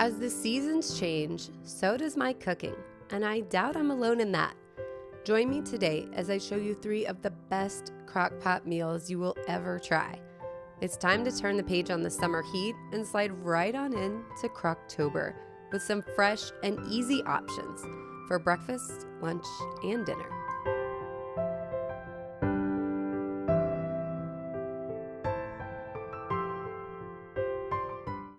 As the seasons change, so does my cooking, and I doubt I'm alone in that. Join me today as I show you 3 of the best crockpot meals you will ever try. It's time to turn the page on the summer heat and slide right on in to Crocktober with some fresh and easy options for breakfast, lunch, and dinner.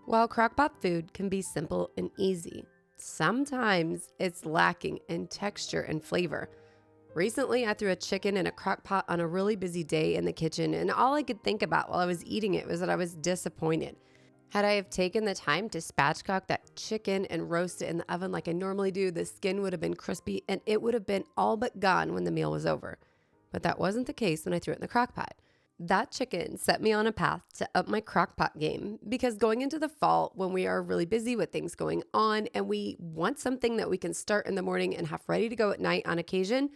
While crockpot food can be simple and easy, sometimes it's lacking in texture and flavor. Recently, I threw a chicken in a crockpot on a really busy day in the kitchen, and all I could think about while I was eating it was that I was disappointed. Had I have taken the time to spatchcock that chicken and roast it in the oven like I normally do, the skin would have been crispy and it would have been all but gone when the meal was over. But that wasn't the case when I threw it in the crockpot. That chicken set me on a path to up my crockpot game because going into the fall when we are really busy with things going on and we want something that we can start in the morning and have ready to go at night on occasion,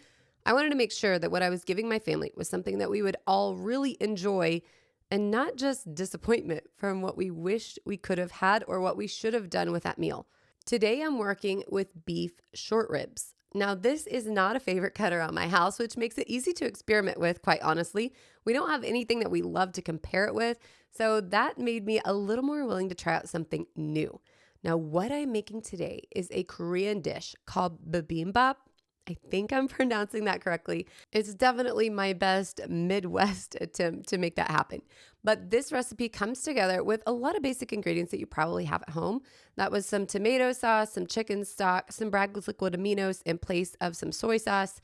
I wanted to make sure that what I was giving my family was something that we would all really enjoy and not just disappointment from what we wished we could have had or what we should have done with that meal. Today I'm working with beef short ribs. Now, this is not a favorite cut around my house, which makes it easy to experiment with, quite honestly. We don't have anything that we love to compare it with, so that made me a little more willing to try out something new. Now, what I'm making today is a Korean dish called bibimbap. I think I'm pronouncing that correctly. It's definitely my best Midwest attempt to make that happen. But this recipe comes together with a lot of basic ingredients that you probably have at home. That was some tomato sauce, some chicken stock, some Bragg's liquid aminos in place of some soy sauce.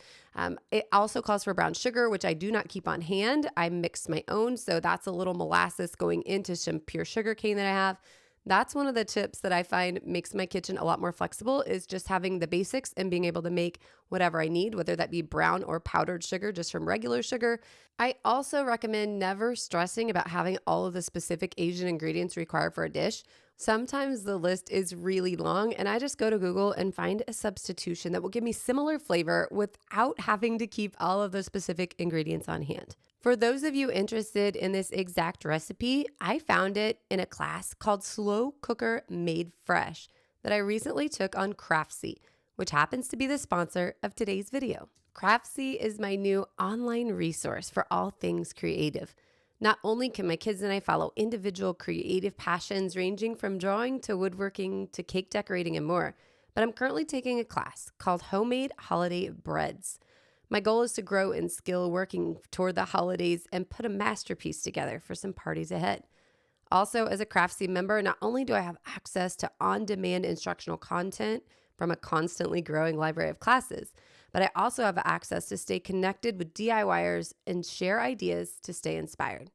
It also calls for brown sugar, which I do not keep on hand. I mixed my own, so that's a little molasses going into some pure sugar cane that I have. That's one of the tips that I find makes my kitchen a lot more flexible is just having the basics and being able to make whatever I need, whether that be brown or powdered sugar just from regular sugar. I also recommend never stressing about having all of the specific Asian ingredients required for a dish. Sometimes the list is really long and I just go to Google and find a substitution that will give me similar flavor without having to keep all of the specific ingredients on hand. For those of you interested in this exact recipe, I found it in a class called Slow Cooker Made Fresh that I recently took on Craftsy, which happens to be the sponsor of today's video. Craftsy is my new online resource for all things creative. Not only can my kids and I follow individual creative passions ranging from drawing to woodworking to cake decorating and more, but I'm currently taking a class called Homemade Holiday Breads. My goal is to grow in skill working toward the holidays and put a masterpiece together for some parties ahead. Also, as a Craftsy member, not only do I have access to on-demand instructional content from a constantly growing library of classes, but I also have access to stay connected with DIYers and share ideas to stay inspired.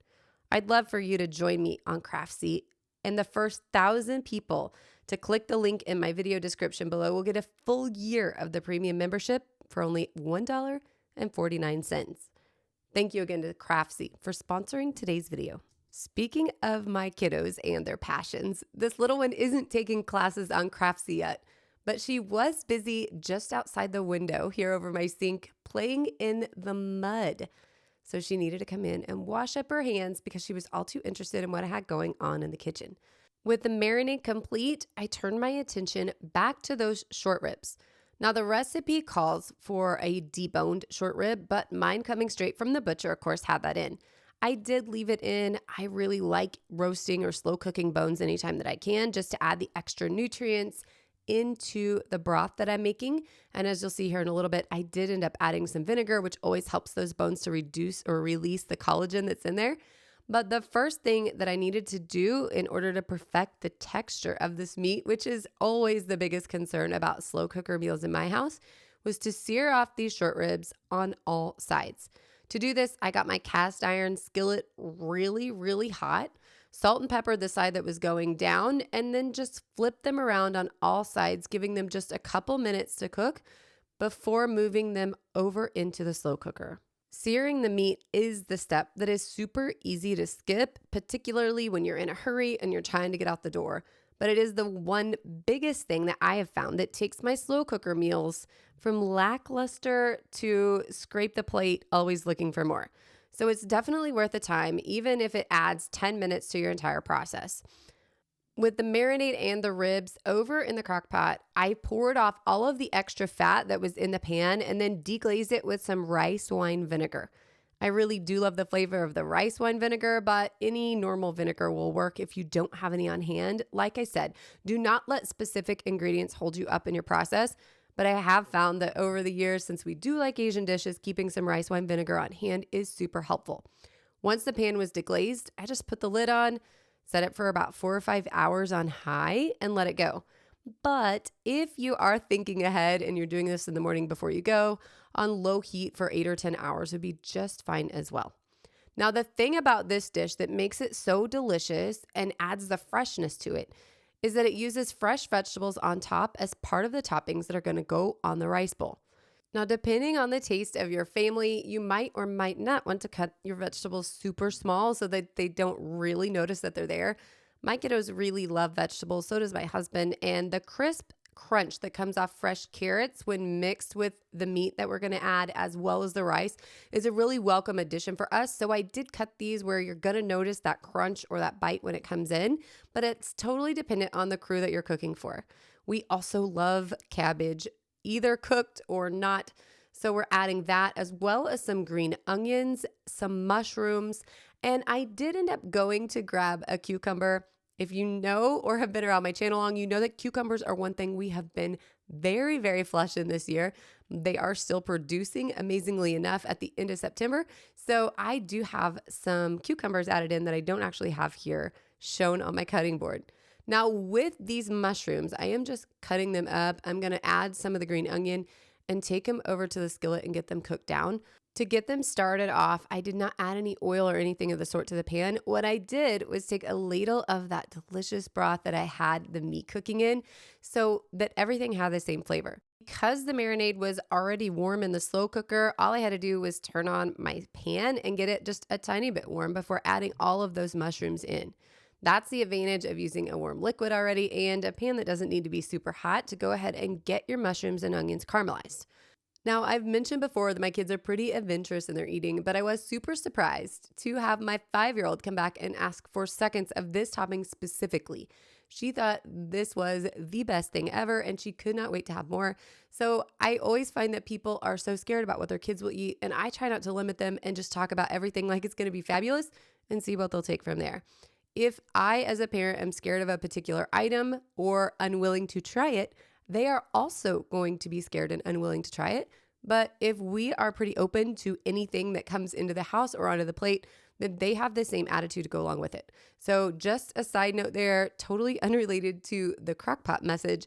I'd love for you to join me on Craftsy, and the first 1,000 people to click the link in my video description below will get a full year of the premium membership for only $1.49. Thank you again to Craftsy for sponsoring today's video. Speaking of my kiddos and their passions, this little one isn't taking classes on Craftsy yet, but she was busy just outside the window here over my sink playing in the mud. So she needed to come in and wash up her hands because she was all too interested in what I had going on in the kitchen. With the marinade complete, I turned my attention back to those short ribs. Now, the recipe calls for a deboned short rib, but mine coming straight from the butcher, of course, had that in. I did leave it in. I really like roasting or slow cooking bones anytime that I can, just to add the extra nutrients into the broth that I'm making. And as you'll see here in a little bit, I did end up adding some vinegar, which always helps those bones to reduce or release the collagen that's in there. But the first thing that I needed to do in order to perfect the texture of this meat, which is always the biggest concern about slow cooker meals in my house, was to sear off these short ribs on all sides. To do this, I got my cast iron skillet really, really hot, salt and peppered the side that was going down, and then just flipped them around on all sides, giving them just a couple minutes to cook before moving them over into the slow cooker. Searing the meat is the step that is super easy to skip, particularly when you're in a hurry and you're trying to get out the door. But it is the one biggest thing that I have found that takes my slow cooker meals from lackluster to scrape the plate, always looking for more. So it's definitely worth the time, even if it adds 10 minutes to your entire process. With the marinade and the ribs over in the crock pot, I poured off all of the extra fat that was in the pan and then deglazed it with some rice wine vinegar. I really do love the flavor of the rice wine vinegar, but any normal vinegar will work if you don't have any on hand. Like I said, do not let specific ingredients hold you up in your process. But I have found that over the years, since we do like Asian dishes, keeping some rice wine vinegar on hand is super helpful. Once the pan was deglazed, I just put the lid on, set it for about 4 or 5 hours on high, and let it go. But if you are thinking ahead and you're doing this in the morning before you go, on low heat for 8 or 10 hours would be just fine as well. Now, the thing about this dish that makes it so delicious and adds the freshness to it is that it uses fresh vegetables on top as part of the toppings that are going to go on the rice bowl. Now, depending on the taste of your family, you might or might not want to cut your vegetables super small so that they don't really notice that they're there. My kiddos really love vegetables, so does my husband, and the crisp crunch that comes off fresh carrots when mixed with the meat that we're going to add as well as the rice is a really welcome addition for us. So I did cut these where you're going to notice that crunch or that bite when it comes in, but it's totally dependent on the crew that you're cooking for. We also love cabbage, either cooked or not. So we're adding that as well as some green onions, some mushrooms, and I did end up going to grab a cucumber. If you know or have been around my channel long, you know that cucumbers are one thing we have been very, very flush in this year. They are still producing amazingly enough at the end of September. So I do have some cucumbers added in that I don't actually have here shown on my cutting board. Now with these mushrooms, I am just cutting them up. I'm going to add some of the green onion and take them over to the skillet and get them cooked down. To get them started off, I did not add any oil or anything of the sort to the pan. What I did was take a ladle of that delicious broth that I had the meat cooking in so that everything had the same flavor. Because the marinade was already warm in the slow cooker, all I had to do was turn on my pan and get it just a tiny bit warm before adding all of those mushrooms in. That's the advantage of using a warm liquid already and a pan that doesn't need to be super hot to go ahead and get your mushrooms and onions caramelized. Now, I've mentioned before that my kids are pretty adventurous in their eating, but I was super surprised to have my 5-year-old come back and ask for seconds of this topping specifically. She thought this was the best thing ever, and she could not wait to have more. So I always find that people are so scared about what their kids will eat, and I try not to limit them and just talk about everything like it's going to be fabulous and see what they'll take from there. If I, as a parent, am scared of a particular item or unwilling to try it, they are also going to be scared and unwilling to try it. But if we are pretty open to anything that comes into the house or onto the plate, then they have the same attitude to go along with it. So just a side note there, totally unrelated to the crockpot message,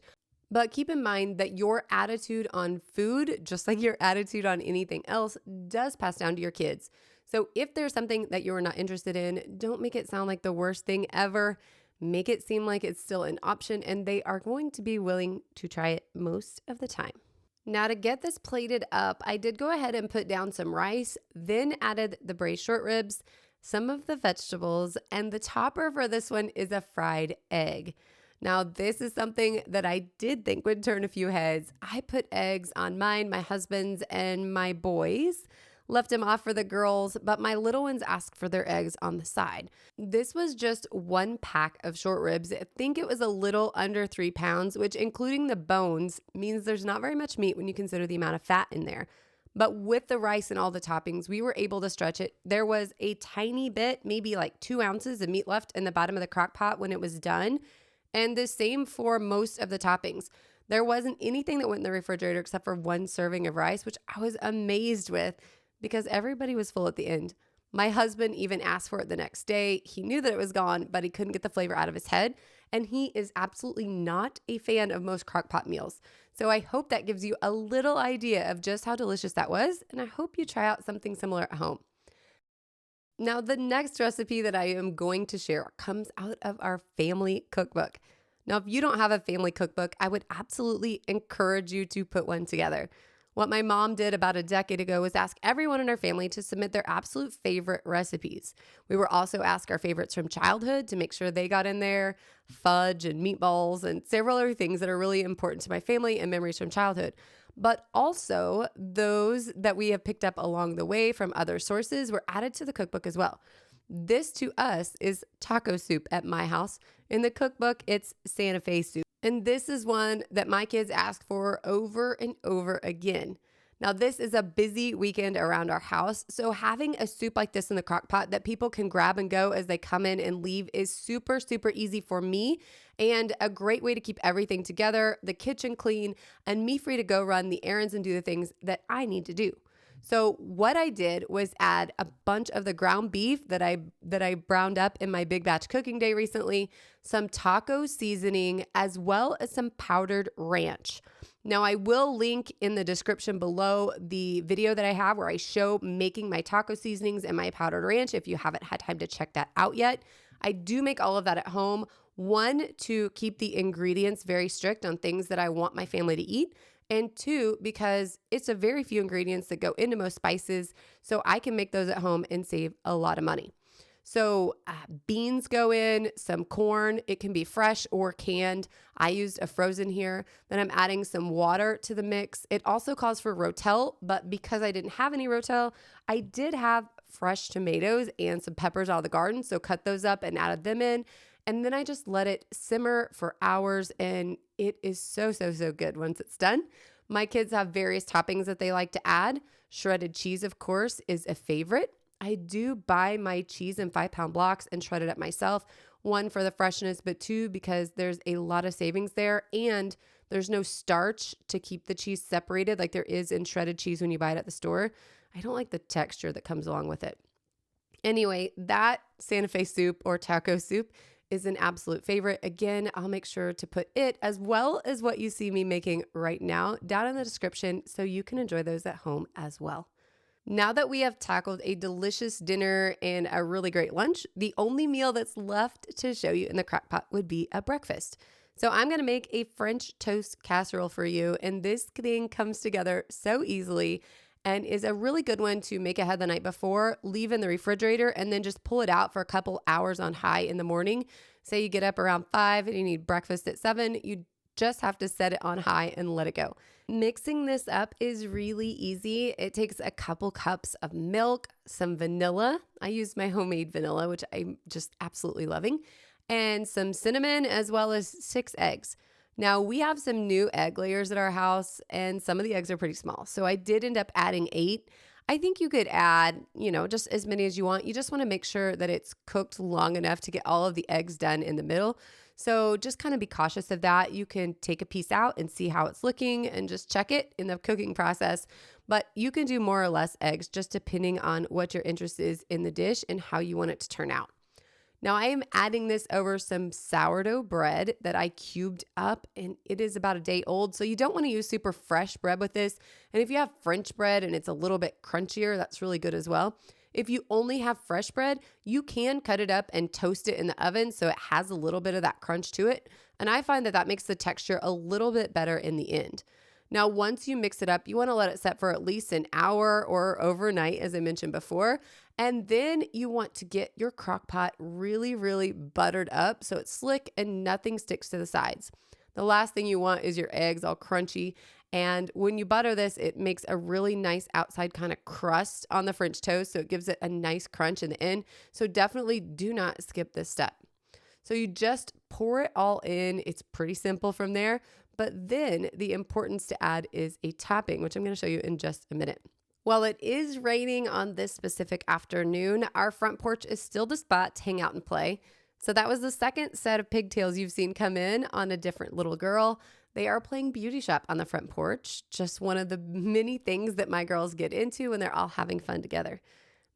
but keep in mind that your attitude on food, just like your attitude on anything else, does pass down to your kids. So if there's something that you're not interested in, don't make it sound like the worst thing ever. Make it seem like it's still an option and they are going to be willing to try it most of the time. Now to get this plated up, I did go ahead and put down some rice, then added the braised short ribs, some of the vegetables, and the topper for this one is a fried egg. Now this is something that I did think would turn a few heads. I put eggs on mine, my husband's, and my boys. Left them off for the girls, but my little ones asked for their eggs on the side. This was just 1 pack of short ribs. I think it was a little under 3 pounds, which including the bones means there's not very much meat when you consider the amount of fat in there. But with the rice and all the toppings, we were able to stretch it. There was a tiny bit, maybe like 2 ounces of meat left in the bottom of the crock pot when it was done. And the same for most of the toppings. There wasn't anything that went in the refrigerator except for 1 serving of rice, which I was amazed with, because everybody was full at the end. My husband even asked for it the next day. He knew that it was gone, but he couldn't get the flavor out of his head. And he is absolutely not a fan of most crockpot meals. So I hope that gives you a little idea of just how delicious that was. And I hope you try out something similar at home. Now, the next recipe that I am going to share comes out of our family cookbook. Now, if you don't have a family cookbook, I would absolutely encourage you to put one together. What my mom did about a decade ago was ask everyone in our family to submit their absolute favorite recipes. We were also asked our favorites from childhood to make sure they got in there, fudge and meatballs and several other things that are really important to my family and memories from childhood. But also those that we have picked up along the way from other sources were added to the cookbook as well. This to us is taco soup at my house. In the cookbook, it's Santa Fe soup. And this is one that my kids ask for over and over again. Now, this is a busy weekend around our house, so having a soup like this in the crock pot that people can grab and go as they come in and leave is super, super easy for me and a great way to keep everything together, the kitchen clean, and me free to go run the errands and do the things that I need to do. So what I did was add a bunch of the ground beef that I browned up in my big batch cooking day recently, some taco seasoning, as well as some powdered ranch. Now, I will link in the description below the video that I have where I show making my taco seasonings and my powdered ranch if you haven't had time to check that out yet. I do make all of that at home. One, to keep the ingredients very strict on things that I want my family to eat. And two, because it's a very few ingredients that go into most spices, so I can make those at home and save a lot of money. So beans go in, some corn. It can be fresh or canned. I used a frozen here. Then I'm adding some water to the mix. It also calls for Rotel, but because I didn't have any Rotel, I did have fresh tomatoes and some peppers out of the garden. So cut those up and added them in. And then I just let it simmer for hours, and it is so, so, so good once it's done. My kids have various toppings that they like to add. Shredded cheese, of course, is a favorite. I do buy my cheese in 5-pound blocks and shred it up myself. One, for the freshness, but two, because there's a lot of savings there and there's no starch to keep the cheese separated like there is in shredded cheese when you buy it at the store. I don't like the texture that comes along with it. Anyway, that Santa Fe soup or taco soup is an absolute favorite. Again, I'll make sure to put it as well as what you see me making right now down in the description so you can enjoy those at home as well. Now that we have tackled a delicious dinner and a really great lunch, the only meal that's left to show you in the crock pot would be a breakfast. So I'm going to make a French toast casserole for you, and this thing comes together so easily and is a really good one to make ahead the night before, leave in the refrigerator, and then just pull it out for a couple hours on high in the morning. Say you get up around 5 and you need breakfast at 7, you just have to set it on high and let it go. Mixing this up is really easy. It takes a couple cups of milk, some vanilla. I use my homemade vanilla, which I'm just absolutely loving, and some cinnamon, as well as 6 eggs. Now, we have some new egg layers at our house, and some of the eggs are pretty small. So I did end up adding 8. I think you could add, just as many as you want. You just want to make sure that it's cooked long enough to get all of the eggs done in the middle. So just kind of be cautious of that. You can take a piece out and see how it's looking and just check it in the cooking process. But you can do more or less eggs just depending on what your interest is in the dish and how you want it to turn out. Now I am adding this over some sourdough bread that I cubed up, and it is about a day old. So you don't want to use super fresh bread with this. And if you have French bread and it's a little bit crunchier, that's really good as well. If you only have fresh bread, you can cut it up and toast it in the oven so it has a little bit of that crunch to it. And I find that makes the texture a little bit better in the end. Now, once you mix it up, you want to let it set for at least an hour or overnight, as I mentioned before. And then you want to get your crock pot really, really buttered up so it's slick and nothing sticks to the sides. The last thing you want is your eggs all crunchy. And when you butter this, it makes a really nice outside kind of crust on the French toast. So it gives it a nice crunch in the end. So definitely do not skip this step. So you just pour it all in. It's pretty simple from there. But then the importance to add is a topping, which I'm going to show you in just a minute. While it is raining on this specific afternoon, our front porch is still the spot to hang out and play. So that was the second set of pigtails you've seen come in on a different little girl. They are playing beauty shop on the front porch, just one of the many things that my girls get into when they're all having fun together.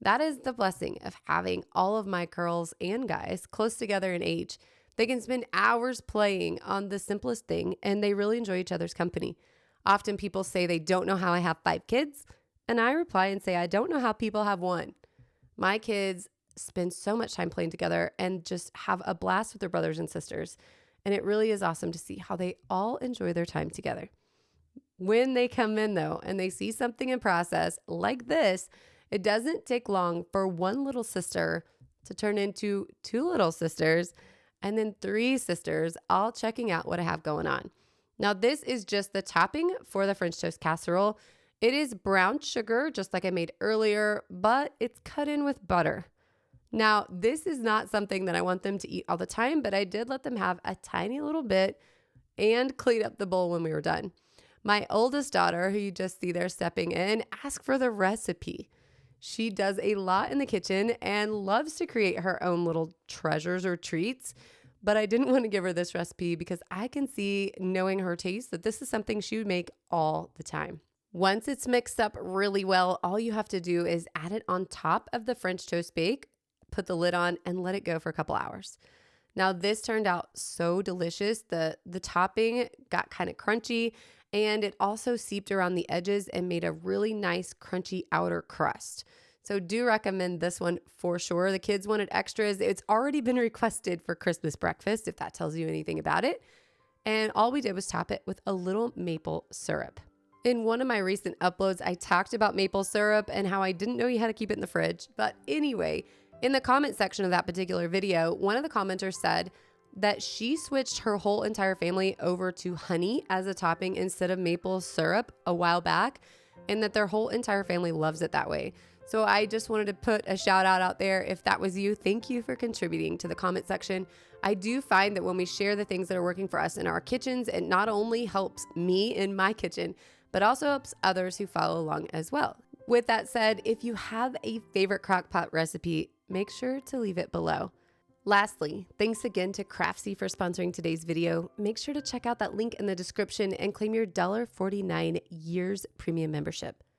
That is the blessing of having all of my girls and guys close together in age. They can spend hours playing on the simplest thing, and they really enjoy each other's company. Often people say they don't know how I have 5 kids, and I reply and say I don't know how people have 1. My kids spend so much time playing together and just have a blast with their brothers and sisters, and it really is awesome to see how they all enjoy their time together. When they come in, though, and they see something in process like this, it doesn't take long for one little sister to turn into 2 little sisters, and then 3 sisters all checking out what I have going on. Now, this is just the topping for the French toast casserole. It is brown sugar, just like I made earlier, but it's cut in with butter. Now, this is not something that I want them to eat all the time, but I did let them have a tiny little bit and clean up the bowl when we were done. My oldest daughter, who you just see there stepping in, asked for the recipe. She does a lot in the kitchen and loves to create her own little treasures or treats, but I didn't want to give her this recipe because I can see, knowing her taste, that this is something she would make all the time. Once it's mixed up really well, all you have to do is add it on top of the French toast bake, put the lid on, and let it go for a couple hours. Now, this turned out so delicious. The topping got kind of crunchy, and it also seeped around the edges and made a really nice crunchy outer crust. So do recommend this one for sure. The kids wanted extras. It's already been requested for Christmas breakfast, if that tells you anything about it. And all we did was top it with a little maple syrup. In one of my recent uploads, I talked about maple syrup and how I didn't know you had to keep it in the fridge. But anyway, in the comment section of that particular video, one of the commenters said that she switched her whole entire family over to honey as a topping instead of maple syrup a while back, and that their whole entire family loves it that way. So I just wanted to put a shout out there. If that was you, thank you for contributing to the comment section. I do find that when we share the things that are working for us in our kitchens, it not only helps me in my kitchen, but also helps others who follow along as well. With that said, if you have a favorite crockpot recipe, make sure to leave it below. Lastly, thanks again to Craftsy for sponsoring today's video. Make sure to check out that link in the description and claim your $1.49 year's premium membership.